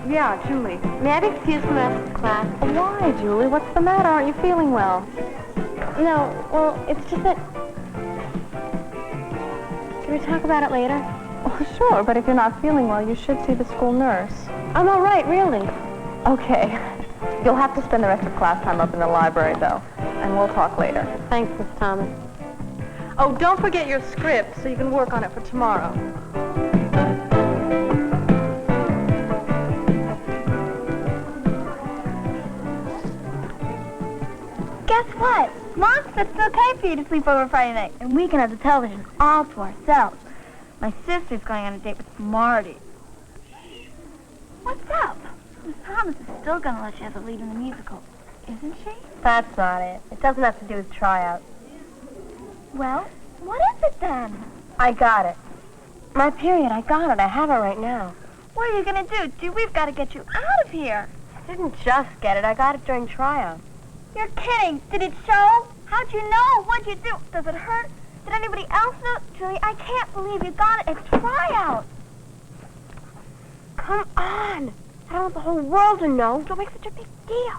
Yeah, Julie. May I be excused from the rest of the class? Why, Julie? What's the matter? Aren't you feeling well? No, well, it's just that... Can we talk about it later? Well, sure, but if you're not feeling well, you should see the school nurse. I'm all right, really. Okay. You'll have to spend the rest of class time up in the library, though, and we'll talk later. Thanks, Miss Thomas. Oh, don't forget your script so you can work on it for tomorrow. Guess what? Mom said it's okay for you to sleep over Friday night, and we can have the television all to ourselves. My sister's going on a date with Marty. What's up? Miss Thomas is still going to let you have the lead in the musical, isn't she? That's not it. It doesn't have to do with tryout. Well, what is it then? I got it. My period, I got it. I have it right now. What are you going to do? We've got to get you out of here. I didn't just get it. I got it during tryout. You're kidding. Did it show? How'd you know? What'd you do? Does it hurt? Did anybody else know? Julie, I can't believe you got it at tryout. Come on. I don't want the whole world to know. Don't make such a big deal.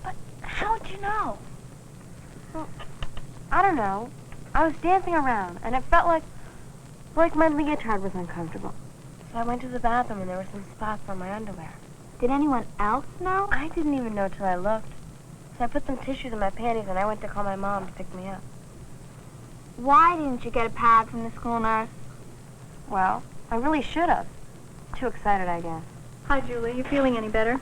But how'd you know? Well, I don't know. I was dancing around, and it felt like my leotard was uncomfortable. So I went to the bathroom, and there were some spots on my underwear. Did anyone else know? I didn't even know till I looked. So I put some tissues in my panties, and I went to call my mom to pick me up. Why didn't you get a pad from the school nurse? Well, I really should have. Too excited, I guess. Hi, Julie. You feeling any better?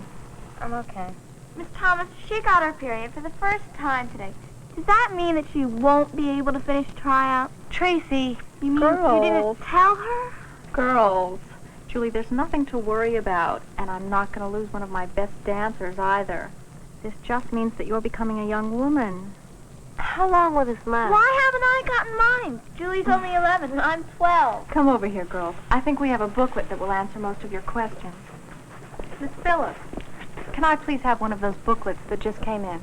I'm okay. Miss Thomas, she got her period for the first time today. Does that mean that she won't be able to finish tryout? Tracy, You mean Girls. you didn't tell her? Girls. Julie, there's nothing to worry about, and I'm not going to lose one of my best dancers either. This just means that you're becoming a young woman. how long will this last? Why haven't I gotten mine? Julie's only 11 and I'm 12. Come over here, girls. I think we have a booklet that will answer most of your questions. Miss Phillips, can I please have one of those booklets that just came in?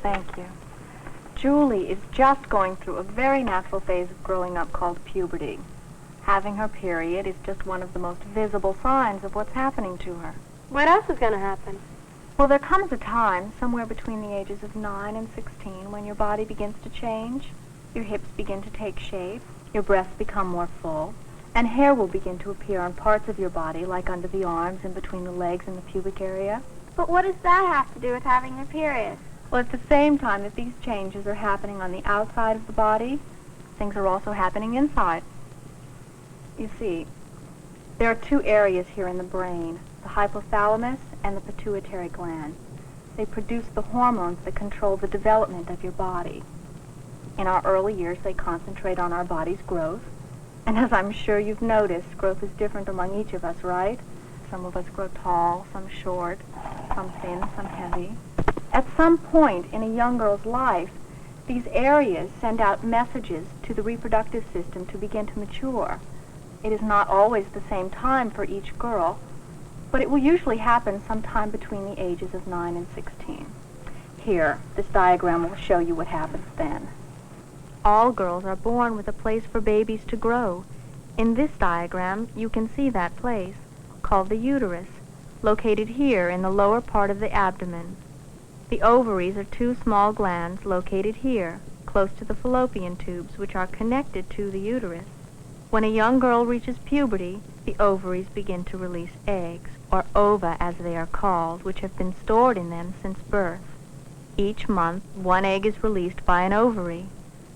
Thank you. Julie is just going through a very natural phase of growing up called puberty. Having her period is just one of the most visible signs of what's happening to her. What else is going to happen? Well, there comes a time, somewhere between the ages of 9 and 16, when your body begins to change, your hips begin to take shape, your breasts become more full, and hair will begin to appear on parts of your body, like under the arms and between the legs and the pubic area. But what does that have to do with having your period? Well, at the same time that these changes are happening on the outside of the body, things are also happening inside. You see, there are two areas here in the brain, the hypothalamus and the pituitary gland. They produce the hormones that control the development of your body. In our early years, they concentrate on our body's growth. And as I'm sure you've noticed, growth is different among each of us, right? Some of us grow tall, some short, some thin, some heavy. At some point in a young girl's life, these areas send out messages to the reproductive system to begin to mature. It is not always the same time for each girl, but it will usually happen sometime between the ages of 9 and 16. Here, this diagram will show you what happens then. All girls are born with a place for babies to grow, In this diagram, you can see that place, called the uterus, located here in the lower part of the abdomen. The ovaries are two small glands located here, close to the fallopian tubes, which are connected to the uterus. When a young girl reaches puberty, the ovaries begin to release eggs, or ova as they are called, which have been stored in them since birth. Each month, one egg is released by an ovary.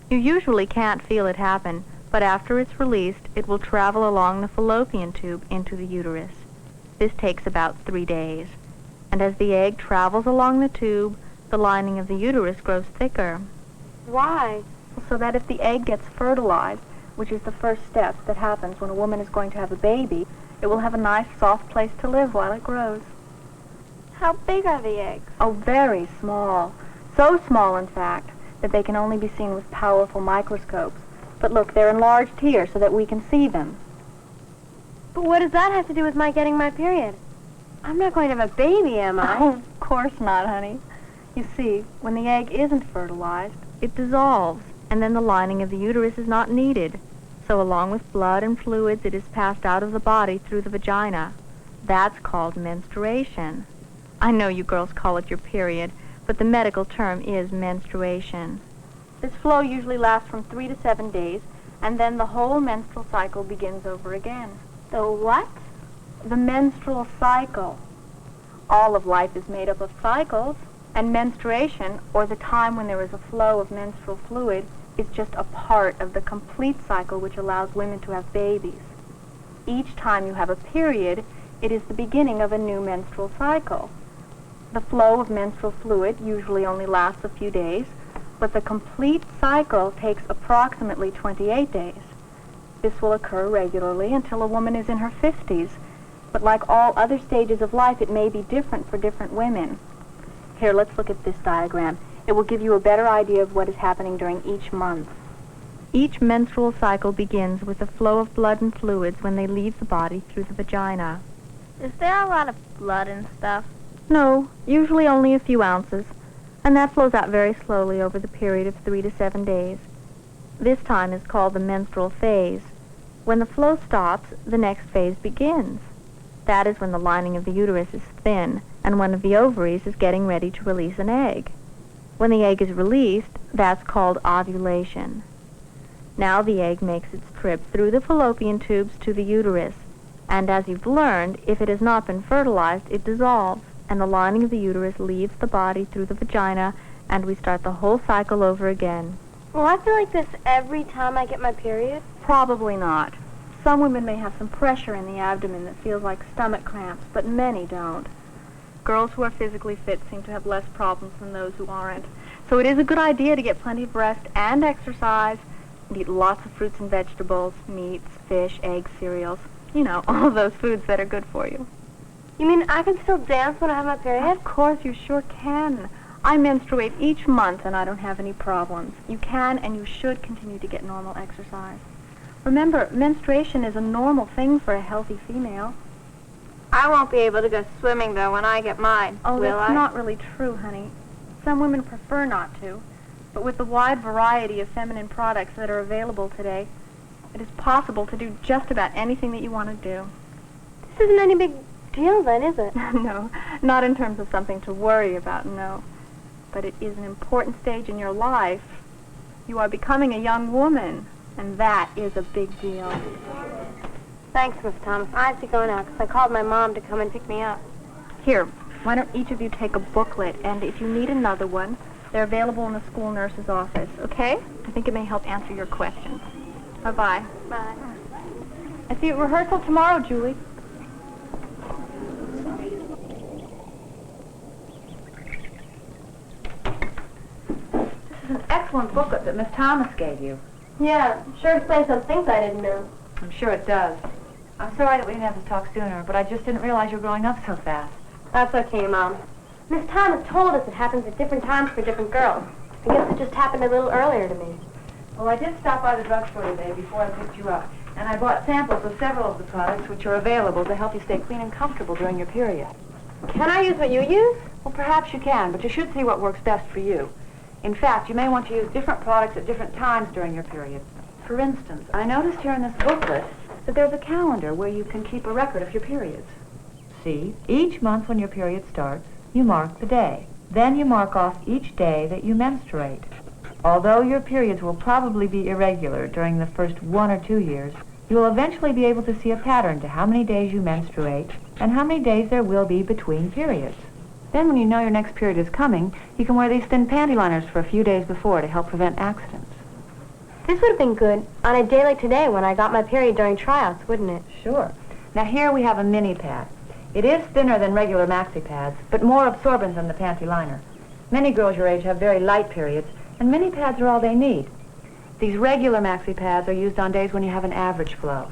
You usually can't feel it happen, but after it's released, it will travel along the fallopian tube into the uterus. This takes about 3 days. And as the egg travels along the tube, the lining of the uterus grows thicker. Why? So that if the egg gets fertilized, which is the first step that happens when a woman is going to have a baby, it will have a nice soft place to live while it grows. How big are the eggs? Oh, very small. So small, in fact, that they can only be seen with powerful microscopes. But look, they're enlarged here so that we can see them. But what does that have to do with my getting my period? I'm not going to have a baby, am I? Oh, of course not, honey. You see, when the egg isn't fertilized, it dissolves, and then the lining of the uterus is not needed. So along with blood and fluids, it is passed out of the body through the vagina. That's called menstruation. I know you girls call it your period, but the medical term is menstruation. This flow usually lasts from 3 to 7 days, and then the whole menstrual cycle begins over again. The what? The menstrual cycle. All of life is made up of cycles, and menstruation, or the time when there is a flow of menstrual fluid, is just a part of the complete cycle which allows women to have babies. Each time you have a period, it is the beginning of a new menstrual cycle. The flow of menstrual fluid usually only lasts a few days, but the complete cycle takes approximately 28 days. This will occur regularly until a woman is in her 50s, but like all other stages of life, it may be different for different women. Here, let's look at this diagram. It will give you a better idea of what is happening during each month. Each menstrual cycle begins with the flow of blood and fluids when they leave the body through the vagina. Is there a lot of blood and stuff? No, usually only a few ounces, and that flows out very slowly over the period of 3 to 7 days. This time is called the menstrual phase. When the flow stops, the next phase begins. That is when the lining of the uterus is thin, and one of the ovaries is getting ready to release an egg. When the egg is released, that's called ovulation. Now the egg makes its trip through the fallopian tubes to the uterus, and as you've learned, if it has not been fertilized, it dissolves, and the lining of the uterus leaves the body through the vagina, and we start the whole cycle over again. Will I feel like this every time I get my period? Probably not. Some women may have some pressure in the abdomen that feels like stomach cramps, but many don't. Girls who are physically fit seem to have less problems than those who aren't. So it is a good idea to get plenty of rest and exercise, and eat lots of fruits and vegetables, meats, fish, eggs, cereals. You know, all those foods that are good for you. You mean I can still dance when I have my period? Of course, you sure can. I menstruate each month and I don't have any problems. You can and you should continue to get normal exercise. Remember, menstruation is a normal thing for a healthy female. I won't be able to go swimming, though, when I get mine. Oh, will that's I? not really true, honey. Some women prefer not to. But with the wide variety of feminine products that are available today, it is possible to do just about anything that you want to do. This isn't any big deal, then, is it? No, not in terms of something to worry about, no. But it is an important stage in your life. You are becoming a young woman, and that is a big deal. Thanks, Miss Thomas. I have to go now because I called my mom to come and pick me up. Here, why don't each of you take a booklet, and if you need another one, they're available in the school nurse's office, okay? I think it may help answer your questions. Bye-bye. Bye. I see you at rehearsal tomorrow, Julie. This is an excellent booklet that Miss Thomas gave you. Yeah, sure explains some things I didn't know. I'm sure it does. I'm sorry that we didn't have this talk sooner, but I just didn't realize you were growing up so fast. That's okay, Mom. Miss Thomas told us it happens at different times for different girls. I guess it just happened a little earlier to me. Well, I did stop by the drugstore today before I picked you up, and I bought samples of several of the products which are available to help you stay clean and comfortable during your period. Can I use what you use? Well, perhaps you can, but you should see what works best for you. In fact, you may want to use different products at different times during your period. For instance, I noticed here in this booklet that there's a calendar where you can keep a record of your periods. See, each month when your period starts, you mark the day. Then you mark off each day that you menstruate. Although your periods will probably be irregular during the first 1 or 2 years, you will eventually be able to see a pattern to how many days you menstruate and how many days there will be between periods. Then when you know your next period is coming, you can wear these thin panty liners for a few days before to help prevent accidents. This would have been good on a day like today when I got my period during tryouts, wouldn't it? Sure. Now here we have a mini pad. It is thinner than regular maxi pads, but more absorbent than the panty liner. Many girls your age have very light periods, and mini pads are all they need. These regular maxi pads are used on days when you have an average flow.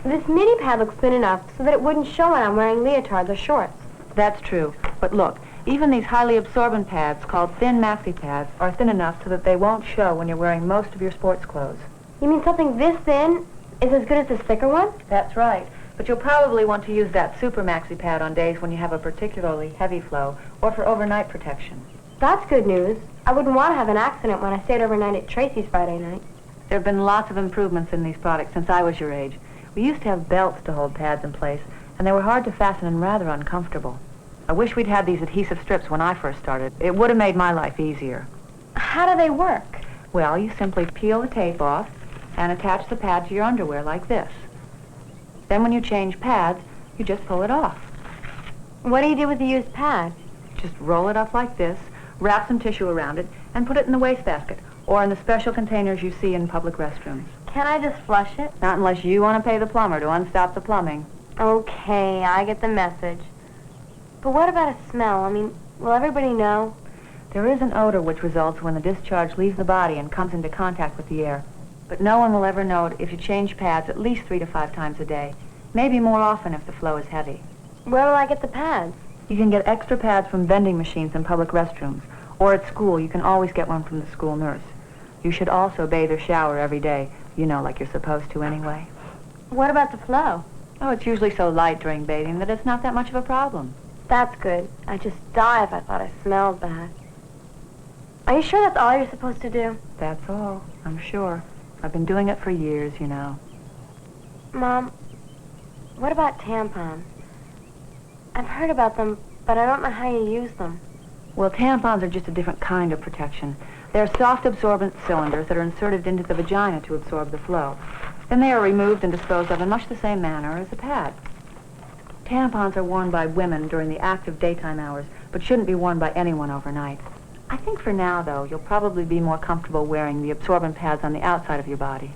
This mini pad looks thin enough so that it wouldn't show when I'm wearing leotards or shorts. That's true. But look, even these highly absorbent pads called thin maxi pads are thin enough so that they won't show when you're wearing most of your sports clothes. You mean something this thin is as good as this thicker one? That's right. But you'll probably want to use that super maxi pad on days when you have a particularly heavy flow or for overnight protection. That's good news. I wouldn't want to have an accident when I stayed overnight at Tracy's Friday night. There have been lots of improvements in these products since I was your age. We used to have belts to hold pads in place, and they were hard to fasten and rather uncomfortable. I wish we'd had these adhesive strips when I first started. It would have made my life easier. How do they work? Well, you simply peel the tape off and attach the pad to your underwear like this. Then when you change pads, you just pull it off. What do you do with the used pad? Just roll it up like this, wrap some tissue around it, and put it in the wastebasket or in the special containers you see in public restrooms. Can I just flush it? Not unless you want to pay the plumber to unstop the plumbing. Okay, I get the message. But what about a smell? I mean, will everybody know? There is an odor which results when the discharge leaves the body and comes into contact with the air. But no one will ever know it if you change pads at least 3 to 5 times a day. Maybe more often if the flow is heavy. Where will I get the pads? You can get extra pads from vending machines in public restrooms. Or at school, you can always get one from the school nurse. You should also bathe or shower every day. You know, like you're supposed to anyway. What about the flow? Oh, it's usually so light during bathing that it's not that much of a problem. That's good. I'd just die if I thought I smelled bad. Are you sure that's all you're supposed to do? That's all, I'm sure. I've been doing it for years, you know. Mom, what about tampons? I've heard about them, but I don't know how you use them. Well, tampons are just a different kind of protection. They're soft absorbent cylinders that are inserted into the vagina to absorb the flow. Then they are removed and disposed of in much the same manner as a pad. Tampons are worn by women during the active daytime hours, but shouldn't be worn by anyone overnight. I think for now, though, you'll probably be more comfortable wearing the absorbent pads on the outside of your body.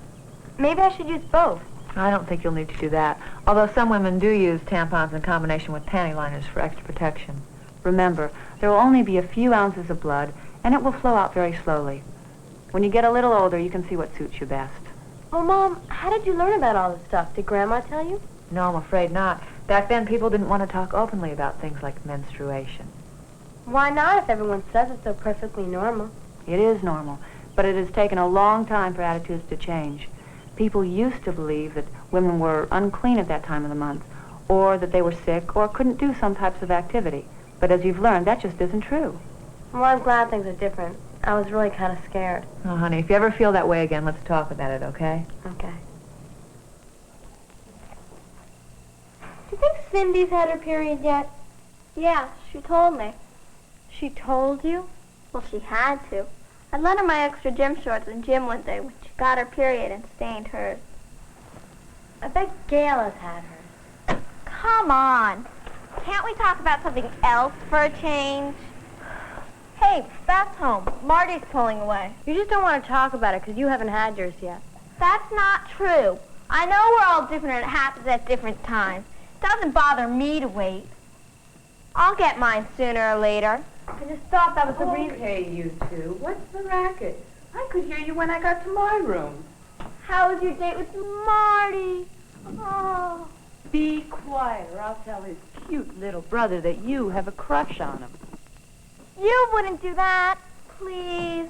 Maybe I should use both. I don't think you'll need to do that, although some women do use tampons in combination with panty liners for extra protection. Remember, there will only be a few ounces of blood, and it will flow out very slowly. When you get a little older, you can see what suits you best. Well, Mom, how did you learn about all this stuff? Did Grandma tell you? No, I'm afraid not. Back then, people didn't want to talk openly about things like menstruation. Why not if everyone says it's so perfectly normal? It is normal, but it has taken a long time for attitudes to change. People used to believe that women were unclean at that time of the month, or that they were sick, or couldn't do some types of activity. But as you've learned, that just isn't true. Well, I'm glad things are different. I was really kind of scared. Oh, honey, if you ever feel that way again, let's talk about it, okay? Okay. Do you think Cindy's had her period yet? Yeah, she told me. She told you? Well, she had to. I lent her my extra gym shorts in gym one day when she got her period and stained hers. I bet Gail has had hers. Come on. Can't we talk about something else for a change? Hey, Beth's home. Marty's pulling away. You just don't want to talk about it because you haven't had yours yet. That's not true. I know we're all different and it happens at different times. It doesn't bother me to wait. I'll get mine sooner or later. I just thought that was the reason. Okay, you two. What's the racket? I could hear you when I got to my room. How was your date with Marty? Oh. Be quiet, or I'll tell his cute little brother that you have a crush on him. You wouldn't do that. Please.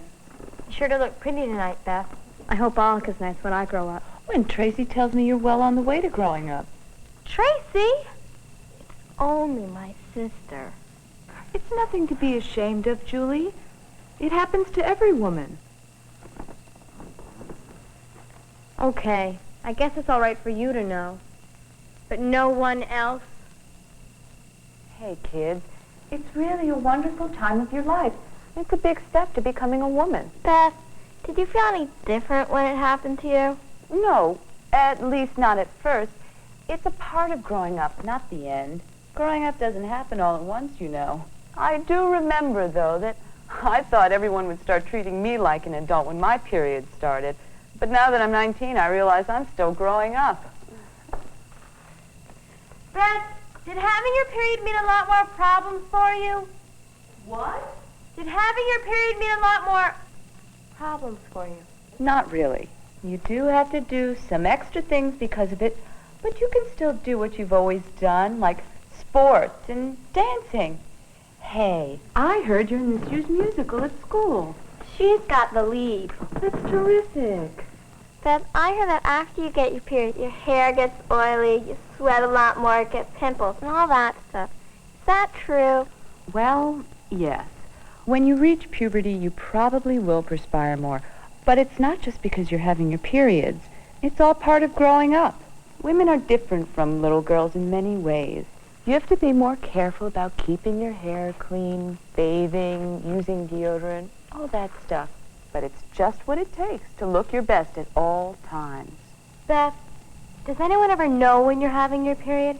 You sure do look pretty tonight, Beth. I hope Annika's nice when I grow up. When Tracy tells me you're well on the way to growing up. Tracy? It's only my sister. It's nothing to be ashamed of, Julie. It happens to every woman. Okay. I guess it's all right for you to know. But no one else? Hey, kids, it's really a wonderful time of your life. It's a big step to becoming a woman. Beth, did you feel any different when it happened to you? No, at least not at first. It's a part of growing up, not the end. Growing up doesn't happen all at once, you know. I do remember, though, that I thought everyone would start treating me like an adult when my period started. But now that I'm 19, I realize I'm still growing up. Beth, did having your period mean a lot more problems for you? What? Did having your period mean a lot more problems for you? Not really. You do have to do some extra things because of it, but you can still do what you've always done, like sports and dancing. Hey, I heard you're in this year's musical at school. She's got the lead. That's terrific. Beth, I heard that after you get your period, your hair gets oily, you sweat a lot more, get pimples, and all that stuff. Is that true? Well, yes. When you reach puberty, you probably will perspire more. But it's not just because you're having your periods. It's all part of growing up. Women are different from little girls in many ways. You have to be more careful about keeping your hair clean, bathing, using deodorant, all that stuff. But it's just what it takes to look your best at all times. Beth, does anyone ever know when you're having your period?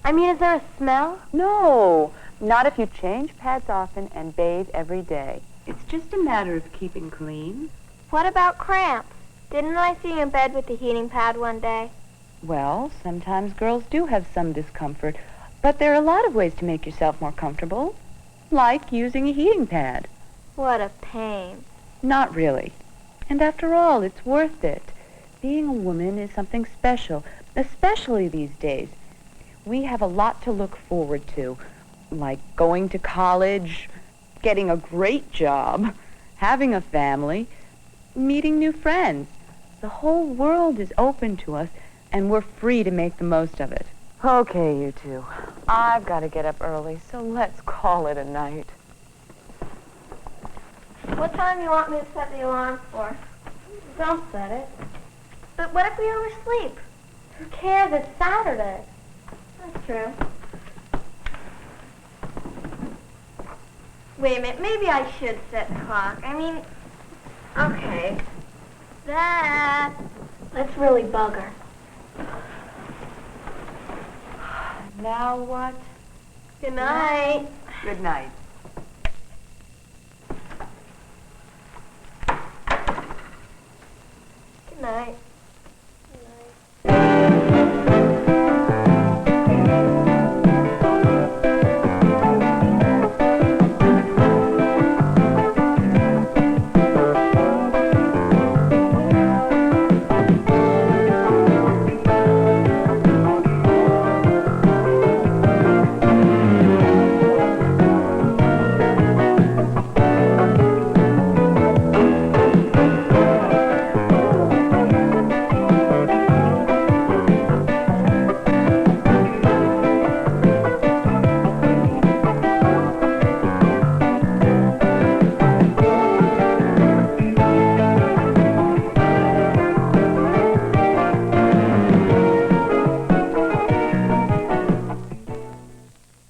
I mean, is there a smell? No, not if you change pads often and bathe every day. It's just a matter of keeping clean. What about cramps? Didn't I see you in bed with the heating pad one day? Well, sometimes girls do have some discomfort, but there are a lot of ways to make yourself more comfortable, like using a heating pad. What a pain. Not really. And after all, it's worth it. Being a woman is something special, especially these days. We have a lot to look forward to, like going to college, getting a great job, having a family, meeting new friends. The whole world is open to us, and we're free to make the most of it. Okay, you two. I've got to get up early, so let's call it a night. What time do you want me to set the alarm for? Don't set it. But what if we oversleep? Who cares? It's Saturday. That's true. Wait a minute, maybe I should set the clock. I mean, okay. That. Let's really bug her. Now what? Good night. Good night. Good night.